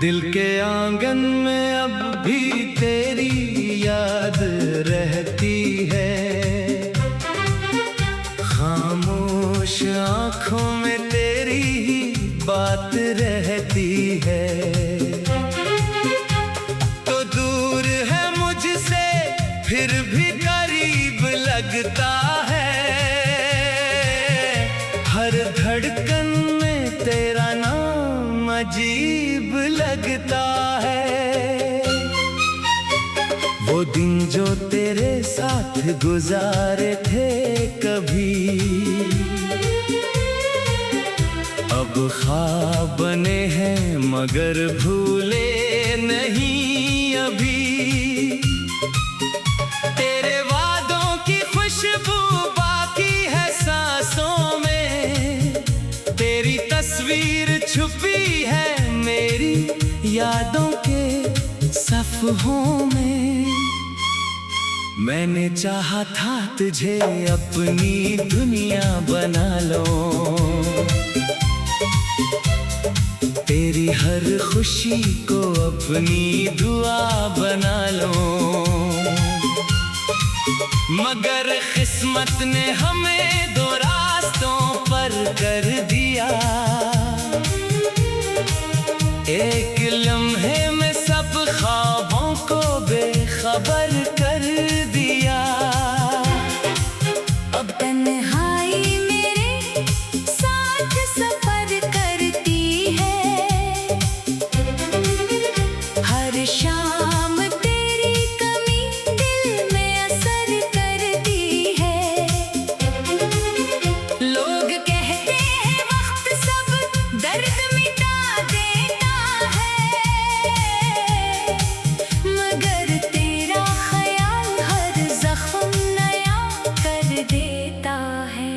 दिल के आंगन में अब भी तेरी याद रहती है, खामोश आंखों में तेरी ही बात रहती है। तो दूर है मुझसे फिर भी करीब लगता है, हर धड़कन में तेरा नाम अजीब लगता है। वो दिन जो तेरे साथ गुजारे थे कभी, अब ख्वाब बने हैं मगर भूले नहीं अभी। तेरे वादों की खुशबू बाकी है सांसों में, तेरी तस्वीर छुपी है मेरी यादों के सफ़हों में। मैंने चाहा था तुझे अपनी दुनिया बना लो, तेरी हर खुशी को अपनी दुआ बना लो, मगर किस्मत ने हमें दो रास्तों पर कर दिया। एक लम्हे में सब ख्वाबों को बेखबर कर दिया। अब तन्हाई मेरे साथ सफर करती है, हर शाम तेरी कमी दिल में असर करती है। लोग कहते हैं वक्त सब दर्द मिटा देता है, मगर तेरा ख्याल हर जख्म नया कर देता है।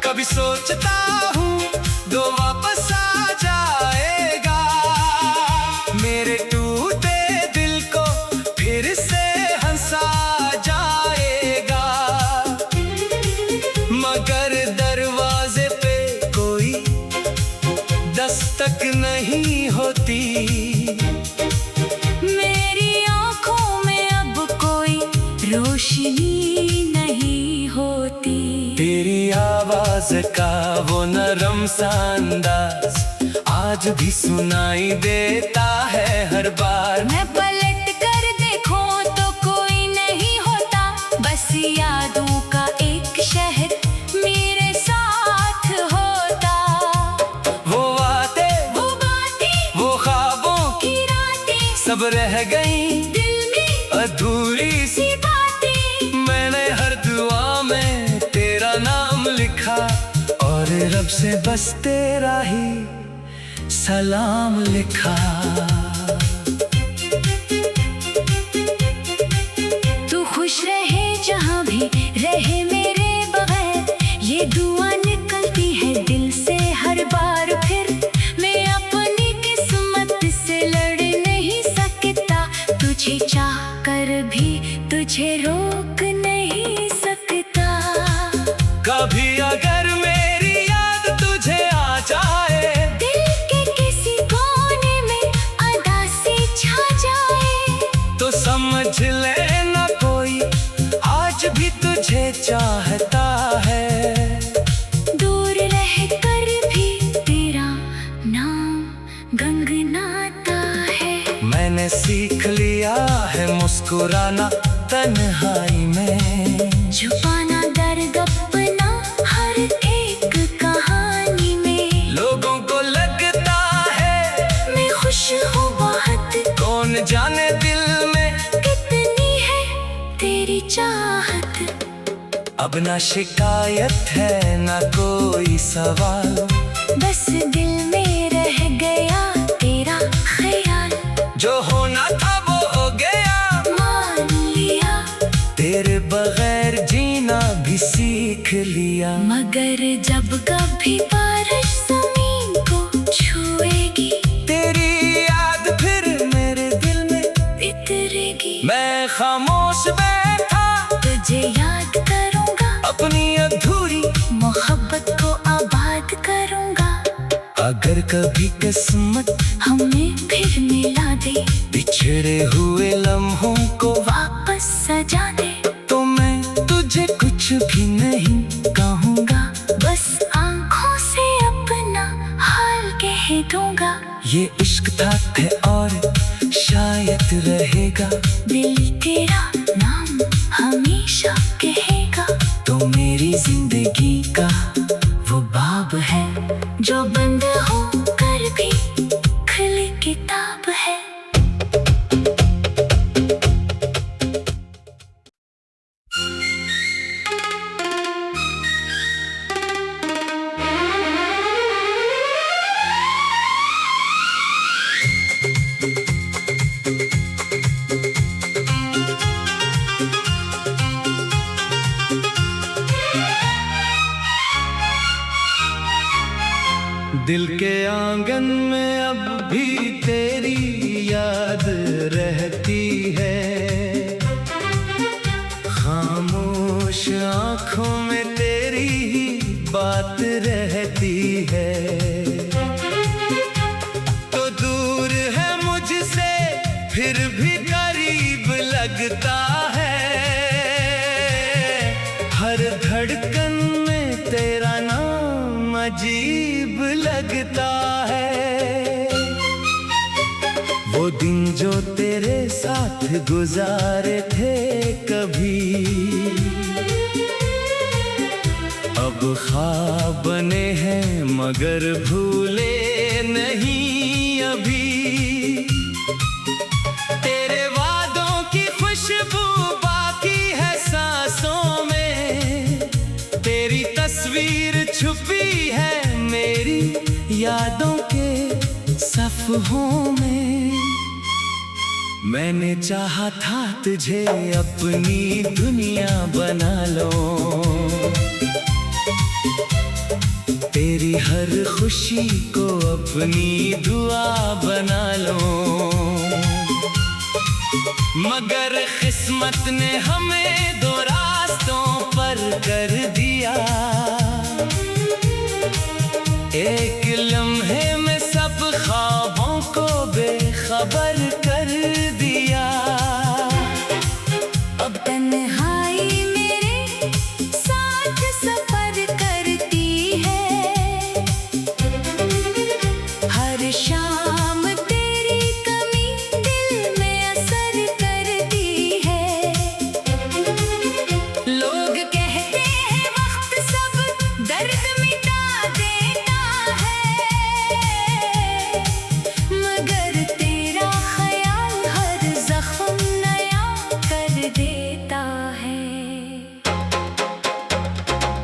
कभी सोचता हूँ दो वापस आ जाएगा, मेरे टूटे दिल को फिर से हंसा जाएगा, मगर दरवाजे पे कोई दस्तक नहीं होती। मेरी आँखों में अब कोई रोशनी नहीं होती। तेरी आवाज का वो नरम सा अंदाज आज भी सुनाई देता है हर बार। मैं पलट कर देखूं तो कोई नहीं होता, बस यादों का एक शहर मेरे साथ होता। वो बातें, वो बातें, वो ख्वाबों की रातें सब रह गई दिल में अधूरी सी। सी बातें मैंने हर दुआ में तेरा नाम लिखा और रब से बस तेरा ही सलाम लिखा। तू खुश रहे जहाँ भी रहे मेरे बगैर, ये दुआ निकलती है दिल से हर बार। फिर मैं अपनी किस्मत से लड़ नहीं सकता, तुझे चाह कर भी तुझे रोक नहीं सकता। कभी अगर मेरी याद तुझे आ जाए, दिल के किसी कोने में अदासी छा जाए, तो समझ लेना कोई आज भी तुझे चाहता है। दूर रह कर भी तेरा नाम गंगनाता है। मैंने सीख लिया है मुस्कुराना तन्हाई में, छुपाना दर्द अपना हर एक कहानी में। लोगों को लगता है मैं खुश हूँ बहुत, कौन जाने दिल में कितनी है तेरी चाहत। अब ना शिकायत है ना कोई सवाल, बस दिल में रह गया तेरा ख्याल। जो होना था वो हो गया, मान लिया तेरे बगैर जीना भी सीख लिया। मगर जब कभी बारिश ज़मीन को छुएगी, तेरी याद फिर मेरे दिल में इतरेगी। मैं खामोश बैठा तुझे याद करूँगा, अपनी अधूरी मोहब्बत को आबाद करूँगा। अगर कभी किस्मत हमें फिर मिला दे, बिछड़े हुए लम्हों को वापस सजा दे, तो मैं तुझे कुछ भी नहीं कहूँगा, बस आंखों से अपना हाल कह दूंगा। ये इश्क था और शायद रहेगा, दिल तेरा नाम हमेशा कहेगा। तो मेरी जिंदगी का वो बाब है, जो बंद हो कर भी खुली किताब है। दिल के आंगन में अब भी तेरी याद रहती है, खामोश आंखों में तेरी ही बात रहती है। तो दूर है मुझसे फिर भी करीब लगता है, हर धड़कन में तेरा नाम अजीब लगता है। वो दिन जो तेरे साथ गुजारे थे कभी, अब ख्वाब बने हैं मगर भूले नहीं अभी। तेरे वादों की खुशबू बाकी है सांसों में, तेरी तस्वीर छुपी है मेरी यादों के सफ़हों में। मैंने चाहा था तुझे अपनी दुनिया बना लो, तेरी हर खुशी को अपनी दुआ बना लो, मगर किस्मत ने हमें दो रास्तों पर कर दिया। एक लम्हे में सब ख्वाबों को बेखबर कर दिया। अब तन्हाई मेरे साथ सफर करती है, हर शाम तेरी कमी दिल में असर करती है। लोग कहते हैं वक्त सब दर्द मिटा देता है, मगर तेरा ख्याल हर जख्म नया कर देता है।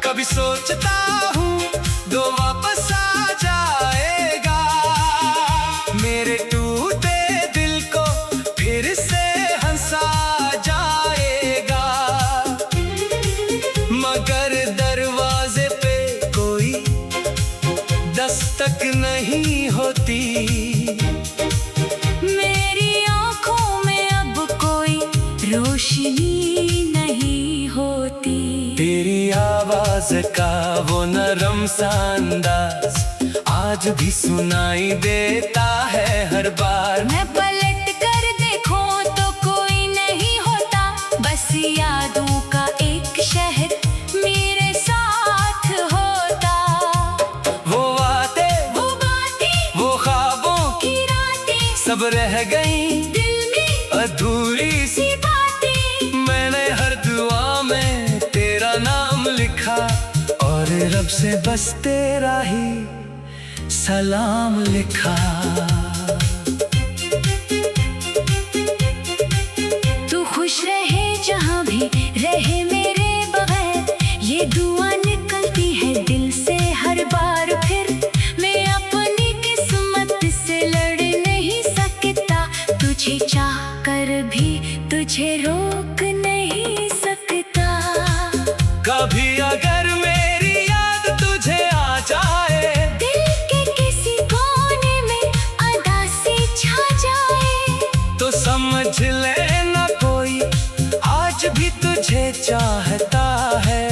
कभी सोचता हूँ दो वापस आ जाएगा, मेरे टूटे दिल को फिर से हंसा जाएगा, मगर दरवाजे पे कोई दस्तक नहीं होती। मेरी आंखों में अब कोई रोशनी नहीं होती। तेरी आवाज का वो नरम सा अंदाज आज भी सुनाई देता है हर बार। मैं पलट कर देखूं तो कोई नहीं होता, बस यादों का एक शहर मेरे साथ होता। वो बातें वो ख्वाबों की रातें सब रह गई दिल में अधूरी सी बातें। मैंने हर दुआ में तेरा नाम लिखा, और रब से बस तेरा ही सलाम लिखा। तू खुश रहे जहाँ भी रहे मेरे बगैर, ये दुआ निकलती है दिल से हर बार। फिर मैं अपनी किस्मत से लड़ नहीं सकता, तुझे चाह कर भी तुझे रोक नहीं सकता। कभी अगर मेरी याद तुझे आ जाए, दिल के किसी कोने में अदासी छा जाए, तो समझ लेना कोई आज भी तुझे चाहता है।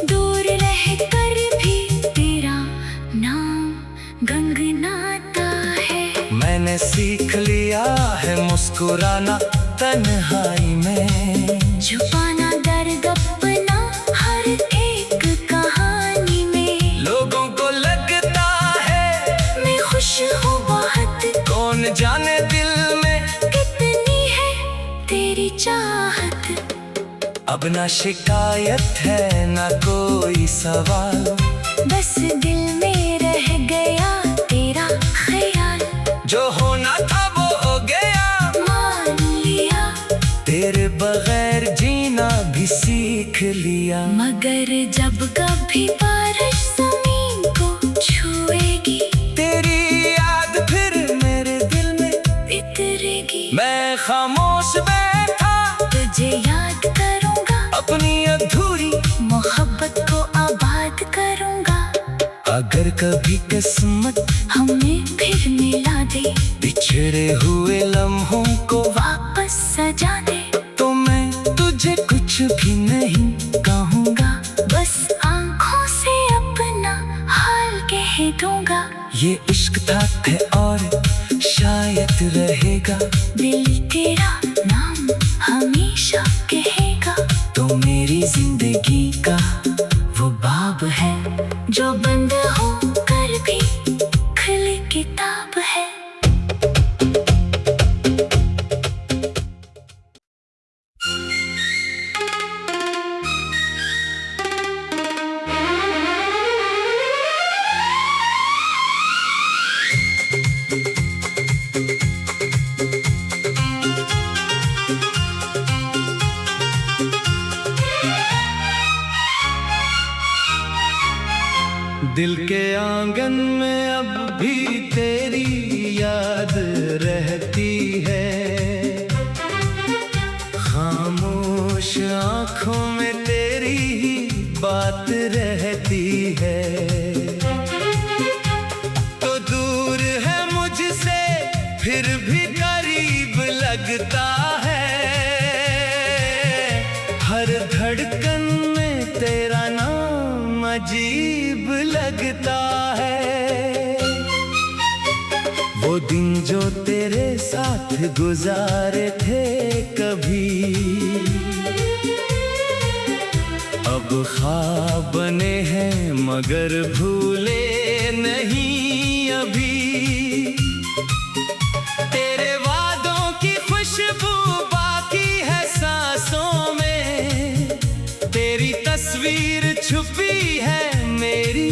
दूर रह कर भी तेरा नाम मुस्कुराना तन्हाई में, छुपाना दर्द अपना हर एक कहानी में। लोगों को लगता है मैं खुश हूँ बहुत, कौन जाने दिल में कितनी है तेरी चाहत। अब ना शिकायत है ना कोई सवाल, बस दिल में रह गया तेरा ख्याल। जो होना था वो हो गया, मान लिया तेरे बगैर जीना भी सीख लिया। मगर जब कभी बारिश जमीन को छुएगी, तेरी याद फिर मेरे दिल में बितरेगी। मैं खामोश बैठा तुझे याद करूंगा, अपनी अधूरी मोहब्बत को आबाद करूंगा। अगर कभी किस्मत हमें फिर मिला दे, बिछड़े हुए लम्हों को वापस सजा दे, तो मैं तुझे कुछ भी नहीं कहूँगा, बस आंखों से अपना हाल कह दूंगा। ये इश्क था है और शायद रहेगा, दिल तेरा नाम हमेशा कहेगा। तो मेरी जिंदगी का वो बाब है, जो बंद हो कर भी खुली किताब है। दिल के आंगन में अब भी तेरी याद रहती है, खामोश आंखों में तेरी ही बात रहती है। तो दूर है मुझसे फिर भी करीब लगता है, हर धड़कन में तेरा नाम अजीब लगता है। वो दिन जो तेरे साथ गुजारे थे कभी, अब ख्वाब बने हैं मगर भूले नहीं अभी। तेरे वादों की खुशबू बाकी है सांसों में, तेरी तस्वीर छुपी है मेरी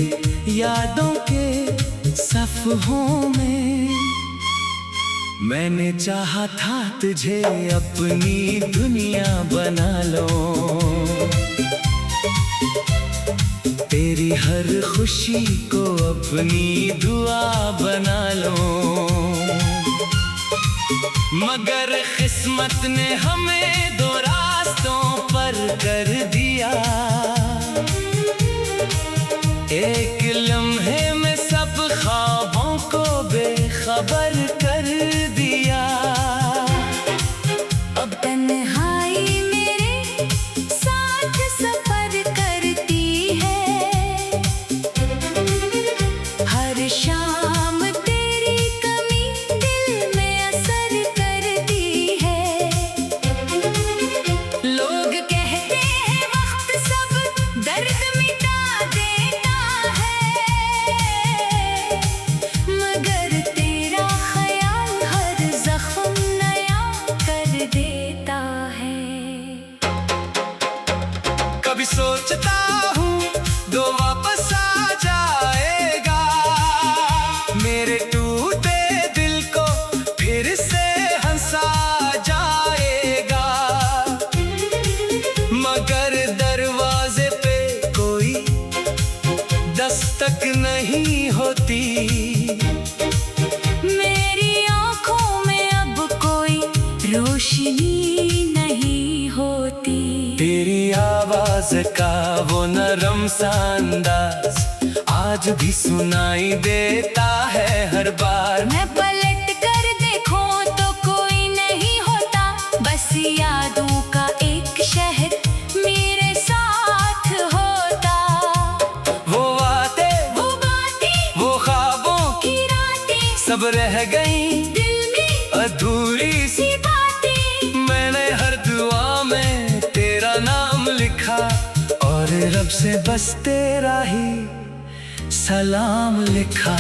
यादों के सफ़हों में। मैंने चाहा था तुझे अपनी दुनिया बना लो, तेरी हर खुशी को अपनी दुआ बना लो, मगर किस्मत ने हमें दो रास्तों पर कर दिया। एक लम्हे में सब ख्वाबों को बेखबर कर दिया। अब तन्हाई मेरे साथ सफर करती है, हर शाम तेरी कमी दिल में असर करती है। लोग कहते हैं वक्त सब दर्द मिटा देता है, मगर तेरा ख्याल हर जख्म नया कर देता है। कभी सोचता हूँ दो वापस आ जाएगा, मेरे टूटे दिल को फिर से हंसा जाएगा, मगर दरवाजे पे कोई दस्तक नहीं होती। मेरी आंखों में अब कोई रोशनी नहीं होती। तेरी आवाज का वो नरम सा अंदाज आज भी सुनाई देता है हर बार। मैं पलट कर देखूं तो कोई नहीं होता, बस यादों का एक शहर मेरे साथ होता। वो बातें वो ख्वाबों की रातें सब रह गई दिल में अधूरी सी बात मैंने हर दुआ में तेरा नाम लिखा और रब से बस तेरा ही सलाम लिखा।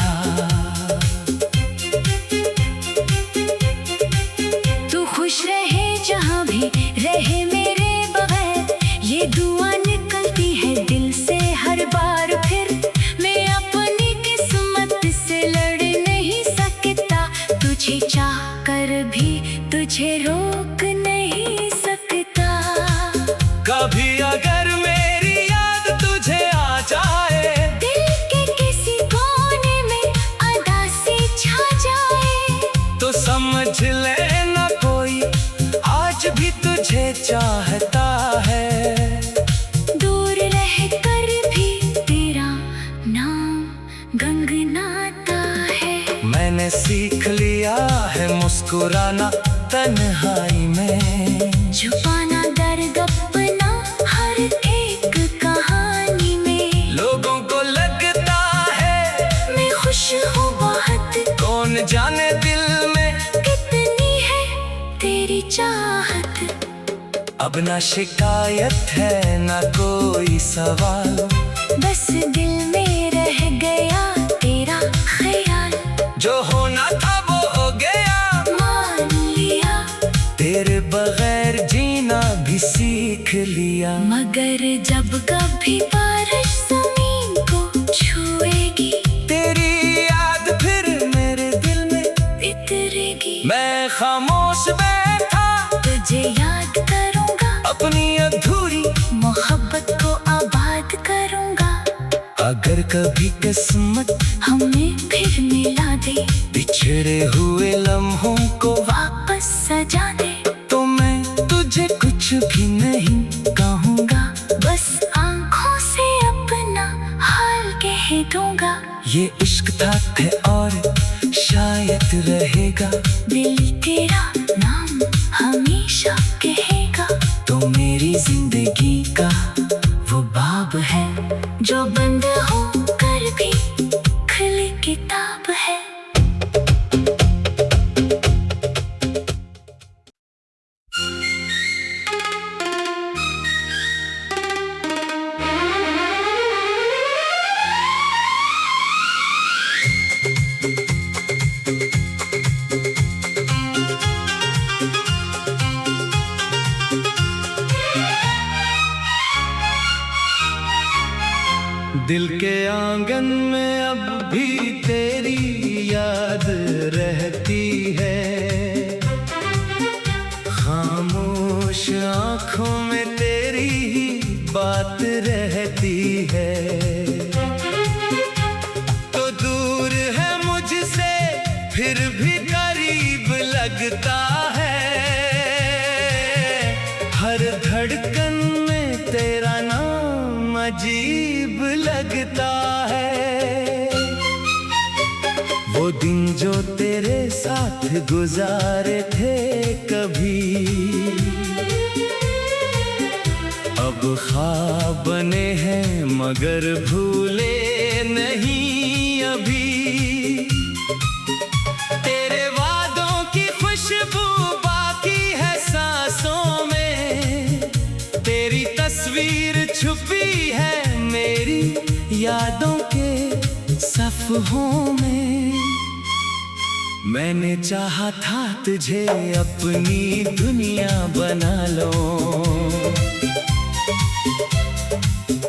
तू खुश रहे जहाँ भी रहे मेरे बगैर, ये दुआ निकलती है दिल से हर बार। फिर मैं अपनी किस्मत से लड़ नहीं सकता, तुझे चाह कर भी तुझे रोक नहीं सकता। कभी अगर मेरी याद तुझे आ जाए, दिल के किसी कोने में अदासी छा जाए, तो समझ लेना कोई आज भी तुझे चाहता है। दूर रह कर भी तेरा नाम गंगनाता है। मैंने सीख लिया है मुस्कुराना तन्हाई में, छुपाना दर्द अपना हर एक कहानी में। लोगों को लगता है मैं खुश हूँ बहुत, कौन जाने दिल में कितनी है तेरी चाहत। अब ना शिकायत है ना कोई सवाल, बस दिल में रह गया तेरा ख्याल। जो होना था वो हो गया, मान लिया तेरे बगैर जीना भी सीख लिया। मगर जब कभी बारिश जमीन को छुएगी, तेरी याद फिर मेरे दिल में उतरेगी। मैं खामोश बैठा तुझे याद करूँगा, अपनी अधूरी मोहब्बत को आबाद करूँगा। अगर कभी किस्मत हमें फिर मिला दे, बिछड़े हुए लम्हों को वापस सजा दे, तो मैं तुझे कुछ भी नहीं कहूँगा, बस आँखों से अपना हाल कह दूँगा। ये इश्क था और शायद रहेगा, दिल तेरा नाम हमेशा कहेगा। तो मेरी जिंदगी का वो बाब है, जो बंद हो कर भी खुली किताब है। दिल के आंगन में अब भी तेरी याद रहती है, खामोश आंखों में तेरी ही बात रहती है। तो दूर है मुझसे फिर भी करीब लगता है, हर धड़कन में तेरा नाम अजीब लगता है। वो दिन जो तेरे साथ गुजारे थे कभी, अब ख्वाब बने हैं मगर भूले नहीं अभी। तेरे वादों की खुशबू बाकी है सांसों में, तेरी तस्वीर छुपी है मेरी यादों के सफ़हों में। मैंने चाहा था तुझे अपनी दुनिया बना लो,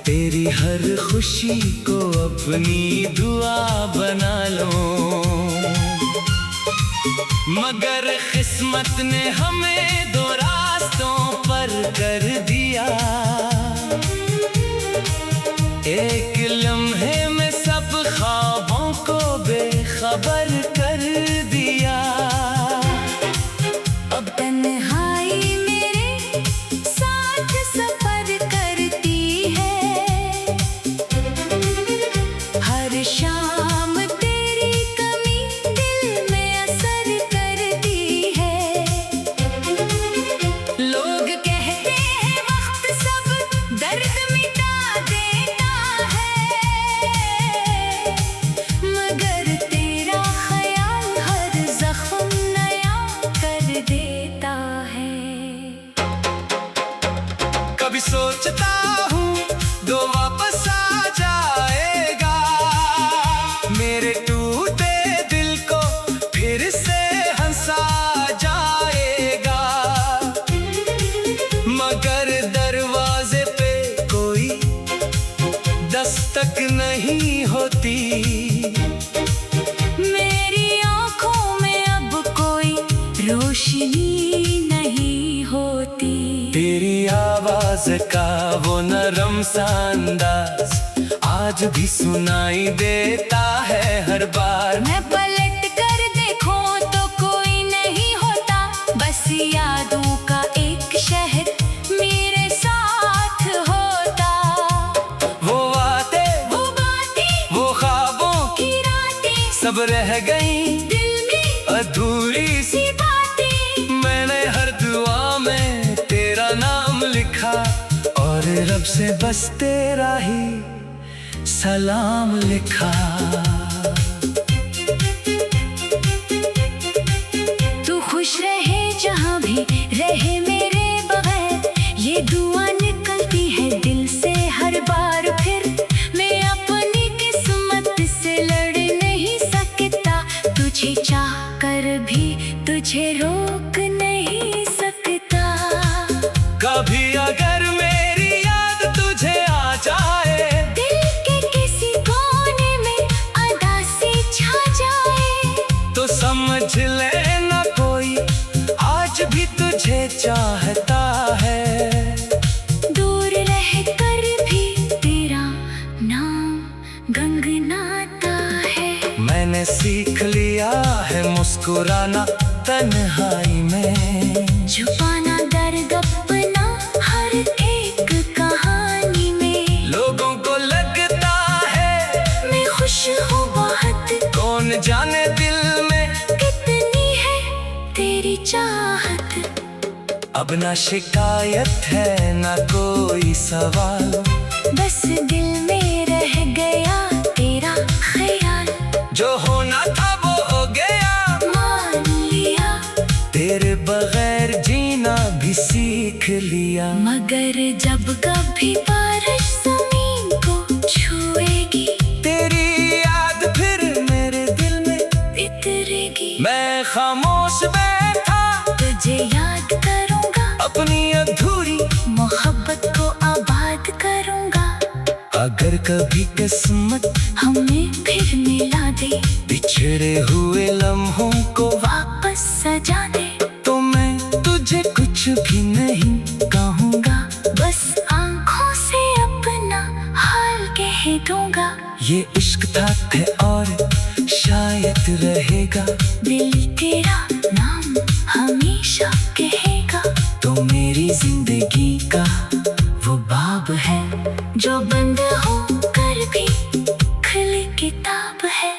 तेरी हर खुशी को अपनी दुआ बना लो, मगर किस्मत ने हमें दो रास्तों पर कर दिया। एक लम्हे में सब ख्वाबों को बेखबर कर दिया। अब तन्हाई मेरे साथ सफर करती है, हर शाम तेरी कमी दिल में असर करती है। लोग कहते हैं वक्त सब हूँ दो वापस आ जाएगा। मेरे टूटे दिल को फिर से हंसा जाएगा। मगर दरवाजे पे कोई दस्तक नहीं होती। मेरी आंखों में अब कोई रोशनी नहीं होती। तेरी आवाज का वो नरम सा अंदाज आज भी सुनाई देता है हर बार। मैं पलट कर देखूं तो कोई नहीं होता, बस यादों का एक शहर मेरे साथ होता। वो बातें वो ख्वाबों की रातें सब रह गई दिल में अधूरी सी। मैंने हर दुआ में तेरा नाम लिखा और रब से बस तेरा ही सलाम लिखा। तू खुश रहे जहाँ भी रहे मेरे बगैर, ये दुआ निकलती है दिल से हर बार। फिर मैं अपनी किस्मत से लड़ नहीं सकता, तुझे चाह कर भी तुझे रोक नहीं सकता। कभी अगर मेरी याद तुझे आ जाए, दिल के किसी कोने में अदासी छा जाए, तो समझ लेना कोई आज भी तुझे चाहता है। दूर रह कर भी तेरा नाम गंगनाता है। मैंने सीख लिया है मुस्कुराना तन्हाई में, छुपाना दर्द अपना हर एक कहानी में। लोगों को लगता है मैं खुश हूँ बहुत, कौन जाने दिल में कितनी है तेरी चाहत। अब ना शिकायत है ना कोई सवाल, बस दिल में रह गया तेरा ख्याल। जो होना था वो हो गया, मान लिया तेरे बगैर जीना भी सीख लिया। मगर जब कभी बारिश ज़मीन को छुएगी, तेरी याद फिर मेरे दिल में इतरेगी। मैं खामोश बैठा तुझे याद करूँगा, अपनी अधूरी मोहब्बत को आबाद करूँगा। अगर कभी किस्मत हमें फिर मिला दे, बिछड़े हुए लम्हों को वापस सजा दे, तो मैं तुझे कुछ भी नहीं कहूँगा। बस आँखों से अपना हाल कह दूँगा। ये इश्क था है और शायद रहेगा, दिल तेरा नाम हमेशा कहेगा। तो मेरी जिंदगी का वो बाब है, जो बंद हो कर भी खुली किताब है।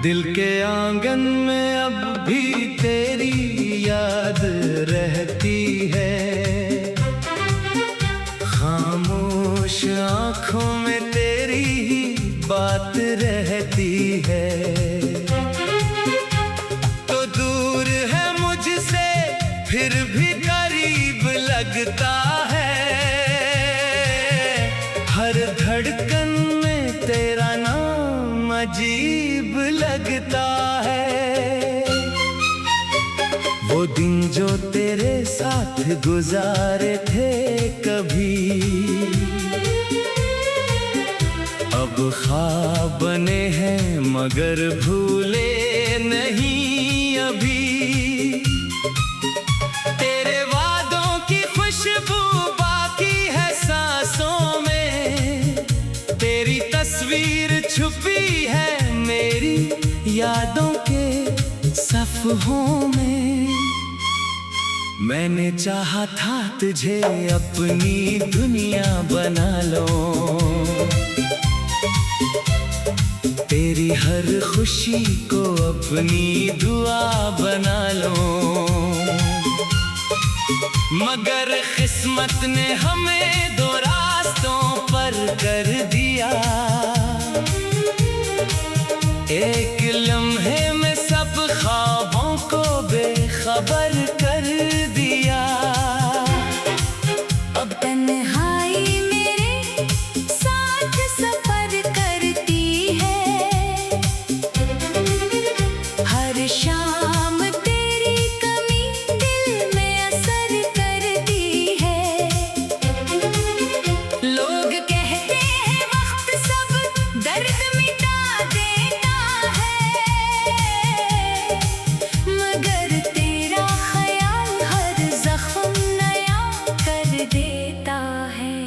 दिल के आंगन में अब भी तेरी याद रहती है। खामोश आंखों में तेरी ही बात रहती है। तो दूर है मुझसे फिर भी करीब लगता है। हर धड़कन में तेरा नाम अजीब लगता है। वो दिन जो तेरे साथ गुजारे थे कभी, अब ख्वाब बने हैं मगर भूले नहीं अभी। तेरे वादों की खुशबू बाकी है सांसों में, तेरी तस्वीर छुपी है मेरी यादों के सफ़हों में। मैंने चाहा था तुझे अपनी दुनिया बना लो, तेरी हर खुशी को अपनी दुआ बना लो। मगर किस्मत ने हमें दो रास्तों पर कर दिया। एक लम्हे में सब ख्वाबों को बेखबर कर दिया। अब तन्हाई मेरे साथ सफर करती है। हर शाम तेरी कमी दिल में असर करती है। लोग कहते हैं वक्त सब दर्द मिटा देता है, मगर तेरा ख्याल हर जख्म नया कर देता है।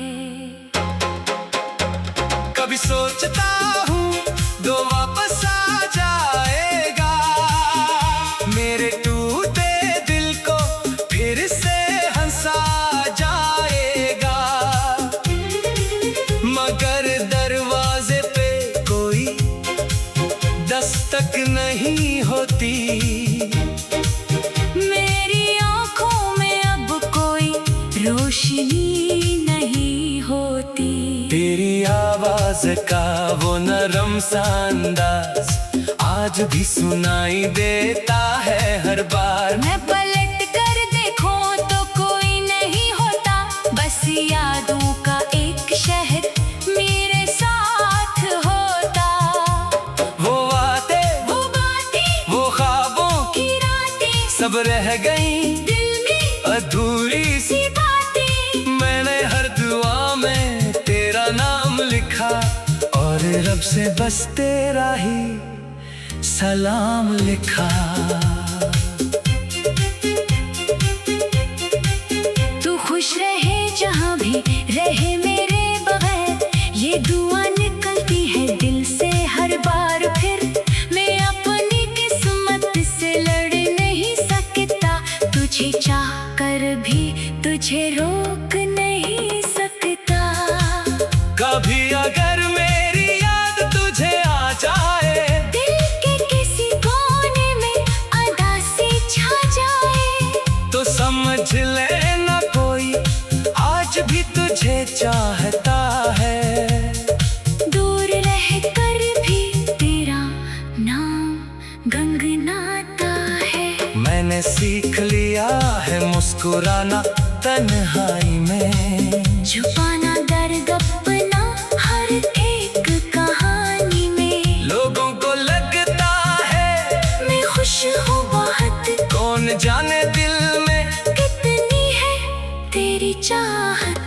कभी सोचता हूँ दो वापस आ जाएगा, मेरे टूटे दिल को फिर से हंसा जाएगा। मगर दरवाजे पे कोई दस्तक नहीं होती। मेरी आँखों में अब कोई रोशनी नहीं होती। तेरी आवाज का वो नरम सा अंदाज आज भी सुनाई देता है हर बार। मैं पलट कर देखूं तो कोई नहीं होता, बस यादों का एक शहर मेरे साथ होता। वो बातें वो ख्वाबों की रातें सब रह गई दिल में अधूरी सी बातें। मैंने हर दुआ में तेरा नाम लिखा और रब से बस तेरा ही सलाम लिखा। तू खुश रहे जहाँ भी रहे मेरे बगैर, ये दुआ निकलती है दिल से हर बार। फिर मैं अपनी किस्मत से लड़ नहीं सकता, तुझे चाह कर भी तुझे रोक नहीं सकता। कभी अगर मेरी याद तुझे आ जाए, दिल के किसी कोने में अदासी छा जाए, तो समझ लेना कोई आज भी तुझे चाहता है। दूर रह कर भी तेरा नाम गंगनाता है। मैंने सीख लिया है मुस्कुराना तन्हाई में, छुपाना दर्द अपना हर एक कहानी में। लोगों को लगता है मैं खुश हूँ बहुत, कौन जाने दिल में कितनी है तेरी चाहत।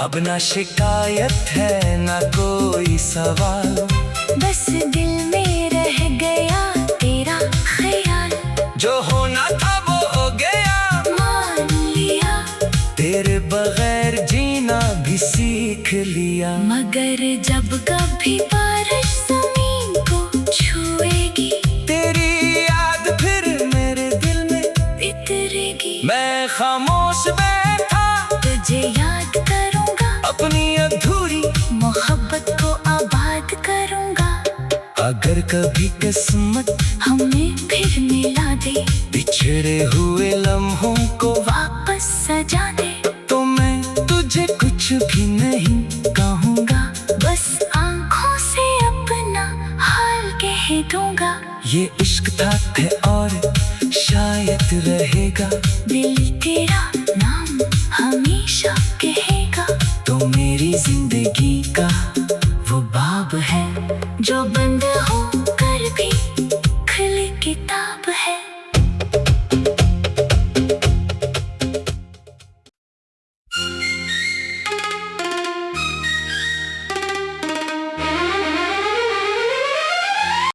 अब ना शिकायत है ना कोई सवाल, बस दिल में रह गया तेरा ख्याल। जो होना था वो हो गया, मान लिया तेरे बगैर जीना भी सीख लिया। मगर जब कभी बारिश जमीन को छुएगी, तेरी याद फिर मेरे दिल में बितरेगी। मैं खामोश बैठा तुझे याद करूँगा, अपनी अधूरी मोहब्बत को आबाद करूँगा। अगर कभी किस्मत हमें फिर मिला दे, बिछड़े हुए लम्हों को वापस सजा दे, तो मैं तुझे कुछ भी नहीं कहूँगा, बस आँखों से अपना हाल कह दूँगा। ये इश्क था है और शायद रहेगा, दिल तेरा नाम हमेशा कहेगा। तो मेरी जिंदगी का वो बाब है जो बंद